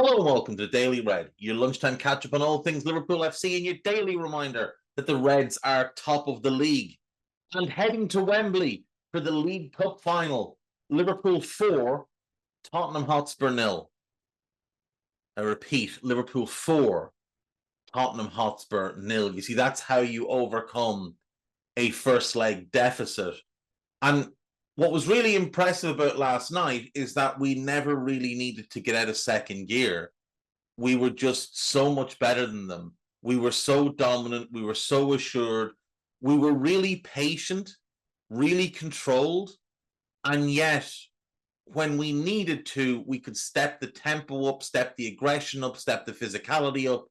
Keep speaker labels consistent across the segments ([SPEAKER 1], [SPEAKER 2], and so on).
[SPEAKER 1] Hello and welcome to the Daily Red, your lunchtime catch-up on all things Liverpool FC and your daily reminder that the Reds are top of the league. And heading to Wembley for the League Cup final, Liverpool 4, Tottenham Hotspur 0. I repeat, Liverpool 4, Tottenham Hotspur 0. You see, that's how you overcome a first leg deficit. And what was really impressive about last night is that we never really needed to get out of second gear. We were just so much better than them. We were so dominant. We were so assured. We were really patient, really controlled. And yet, when we needed to, we could step the tempo up, step the aggression up, step the physicality up.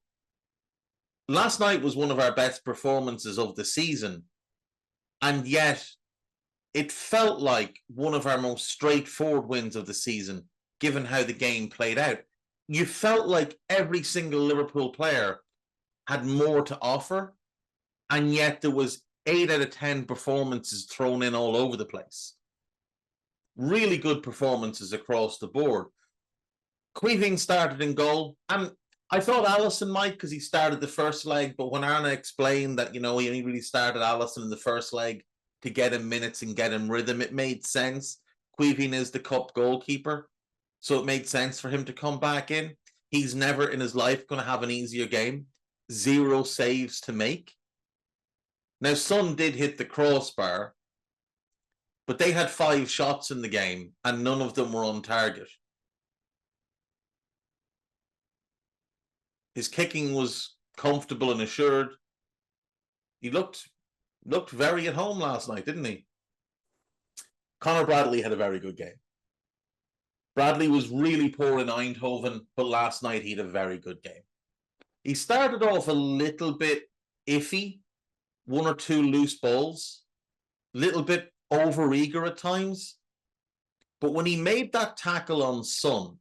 [SPEAKER 1] Last night was one of our best performances of the season. And yet, it felt like one of our most straightforward wins of the season, given how the game played out. You felt like every single Liverpool player had more to offer, and yet there was 8 out of 10 performances thrown in all over the place. Really good performances across the board. Queeving started in goal, and I thought Alisson might because he started the first leg, but when Arna explained that, he only really started Alisson in the first leg to get him minutes and get him rhythm, it made sense. Queeving is the cup goalkeeper, so it made sense for him to come back in. He's never in his life going to have an easier game. 0 saves to make. Now, Son did hit the crossbar, but they had 5 shots in the game, and none of them were on target. His kicking was comfortable and assured. He looked very at home last night, didn't he? Conor Bradley had a very good game. Bradley was really poor in Eindhoven, but last night he had a very good game. He started off a little bit iffy, 1 or 2 loose balls, a little bit overeager at times. But when he made that tackle on Son,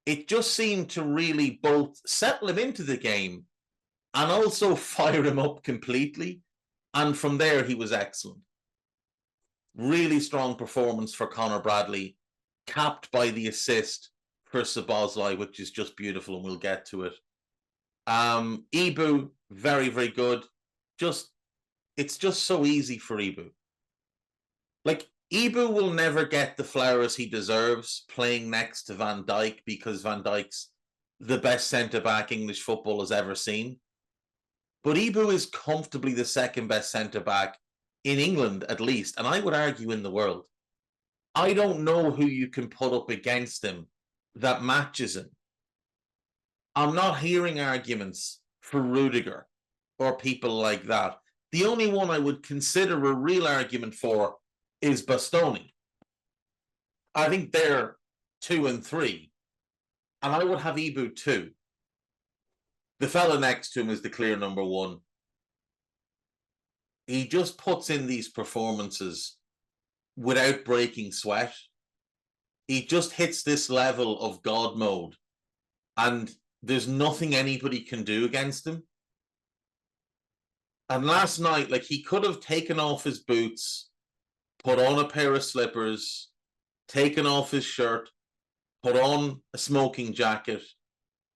[SPEAKER 1] it just seemed to really both settle him into the game and also fire him up completely. And from there, he was excellent. Really strong performance for Conor Bradley, capped by the assist for Szoboszlai, which is just beautiful, and we'll get to it. Ibu, very, very good. It's just so easy for Ibu. Ibu will never get the flowers he deserves playing next to Van Dijk, because Van Dijk's the best centre-back English football has ever seen. But Ibu is comfortably the second best centre-back in England, at least, and I would argue in the world. I don't know who you can put up against him that matches him. I'm not hearing arguments for Rudiger or people like that. The only one I would consider a real argument for is Bastoni. I think they're 2 and 3, and I would have Ibu 2. The fella next to him is the clear number 1. He just puts in these performances without breaking sweat. He just hits this level of God mode, and there's nothing anybody can do against him. And last night, he could have taken off his boots, put on a pair of slippers, taken off his shirt, put on a smoking jacket,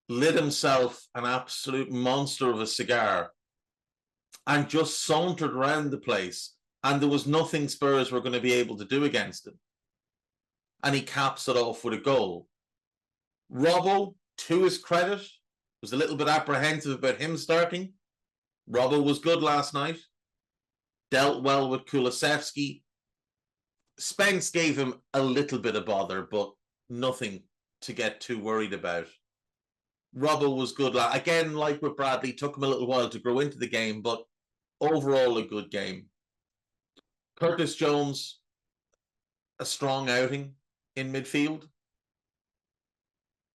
[SPEAKER 1] lit himself an absolute monster of a cigar, and just sauntered around the place, and there was nothing Spurs were going to be able to do against him. And he caps it off with a goal. Robbo, to his credit, was a little bit apprehensive about him starting. Robbo was good last night. Dealt well with Kulusevski. Spence gave him a little bit of bother, but nothing to get too worried about. Robbo was good. Again, like with Bradley, took him a little while to grow into the game, but overall a good game. Curtis Jones, a strong outing in midfield.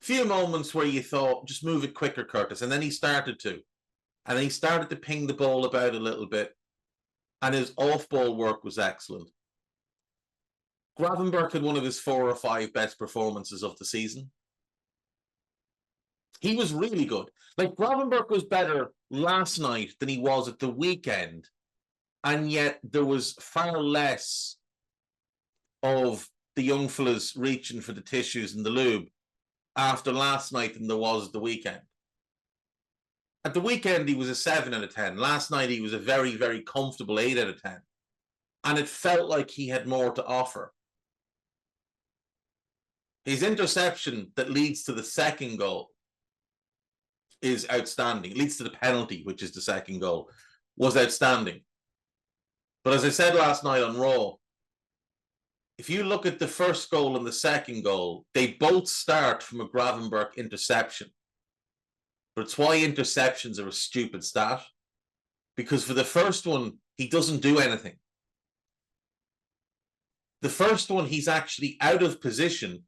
[SPEAKER 1] Few moments where you thought, just move it quicker, Curtis, and then he started to. And then he started to ping the ball about a little bit, and his off-ball work was excellent. Gravenberch had one of his 4 or 5 best performances of the season. He was really good. Gravenberch was better last night than he was at the weekend, and yet there was far less of the young fellas reaching for the tissues and the lube after last night than there was at the weekend. At the weekend, he was a 7 out of 10. Last night, he was a very, very comfortable 8 out of 10. And it felt like he had more to offer. His interception that leads to the second goal is outstanding. It leads to the penalty, which is the second goal, was outstanding. But as I said last night on Raw, if you look at the first goal and the second goal, they both start from a Gravenberch interception. But it's why interceptions are a stupid stat. Because for the first one, he doesn't do anything. The first one, he's actually out of position,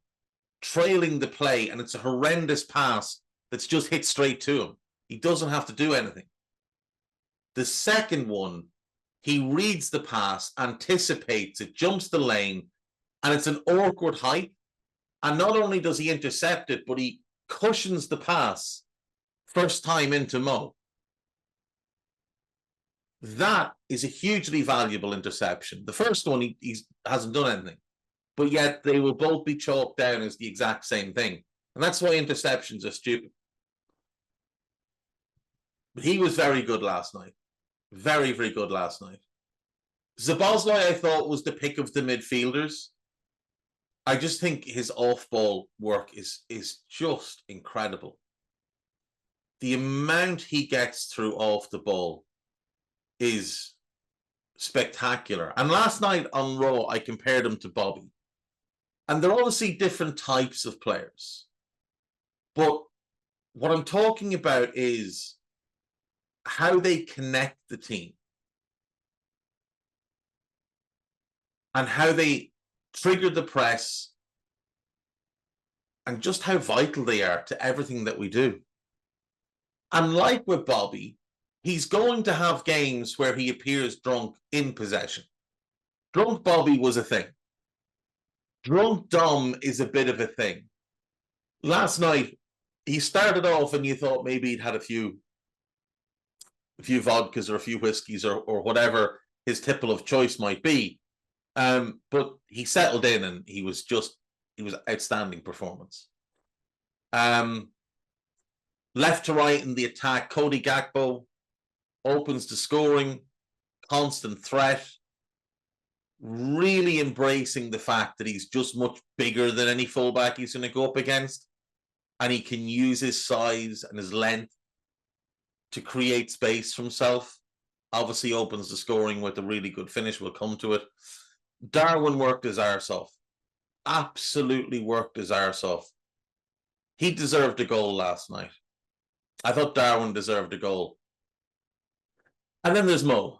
[SPEAKER 1] trailing the play, and it's a horrendous pass that's just hit straight to him. He doesn't have to do anything. The second one, he reads the pass, anticipates it, jumps the lane, and it's an awkward height. And not only does he intercept it, but he cushions the pass first time into Mo. That is a hugely valuable interception. The first one, he hasn't done anything. But yet they will both be chalked down as the exact same thing. And that's why interceptions are stupid. But he was very good last night. Very, very good last night. Szoboszlai, I thought, was the pick of the midfielders. I just think his off-ball work is just incredible. The amount he gets through off the ball is spectacular. And last night on Raw, I compared him to Bobby. And they're obviously different types of players. But what I'm talking about is how they connect the team. And how they trigger the press. And just how vital they are to everything that we do. And like with Bobby, he's going to have games where he appears drunk in possession. Drunk Bobby was a thing. Drunk Dom is a bit of a thing. Last night, he started off and you thought maybe he'd had a few vodkas or a few whiskeys or whatever his tipple of choice might be. But he settled in and he was outstanding performance. Left to right in the attack, Cody Gakpo opens to scoring, constant threat, really embracing the fact that he's just much bigger than any fullback he's going to go up against, and he can use his size and his length to create space for himself. Obviously opens the scoring with a really good finish. We'll come to it. Darwin worked his arse off. Absolutely worked his arse off. He deserved a goal last night. I thought Darwin deserved a goal. And then there's Mo.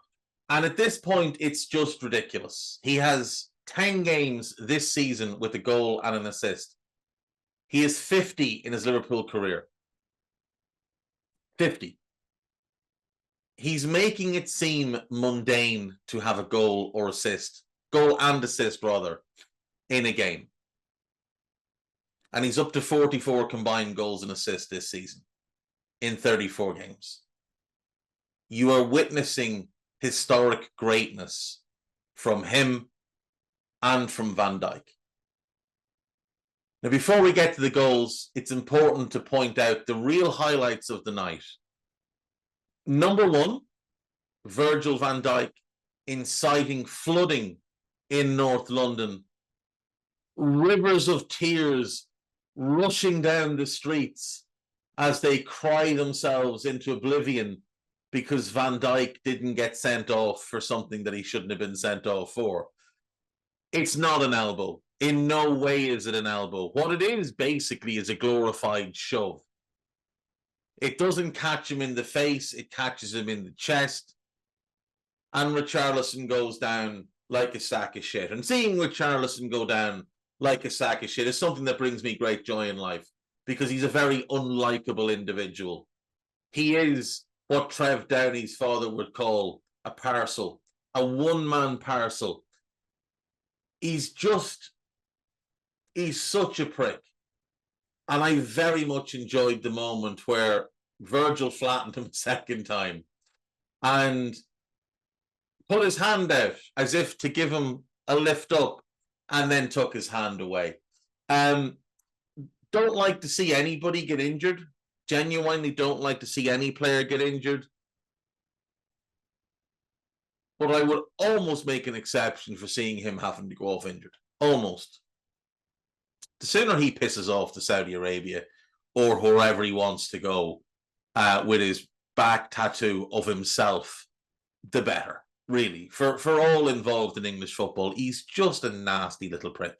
[SPEAKER 1] And at this point, it's just ridiculous. He has 10 games this season with a goal and an assist. He is 50 in his Liverpool career. 50. He's making it seem mundane to have a goal and assist, rather, in a game. And he's up to 44 combined goals and assists this season in 34 games. You are witnessing historic greatness from him and from Van Dijk. Now, before we get to the goals, it's important to point out the real highlights of the night. Number one, Virgil van Dijk inciting flooding in North London. Rivers of tears rushing down the streets as they cry themselves into oblivion because Van Dijk didn't get sent off for something that he shouldn't have been sent off for. It's not an elbow. In no way is it an elbow. What it is basically is a glorified shove. It doesn't catch him in the face. It catches him in the chest. And Richarlison goes down like a sack of shit. And seeing Richarlison go down like a sack of shit is something that brings me great joy in life because he's a very unlikable individual. He is what Trev Downey's father would call a parcel, a one-man parcel. He's such a prick. And I very much enjoyed the moment where Virgil flattened him a second time and put his hand out as if to give him a lift up and then took his hand away. Don't like to see anybody get injured. Genuinely don't like to see any player get injured. But I would almost make an exception for seeing him having to go off injured. Almost. The sooner he pisses off to Saudi Arabia or wherever he wants to go with his back tattoo of himself, the better, really. For all involved in English football, he's just a nasty little prick.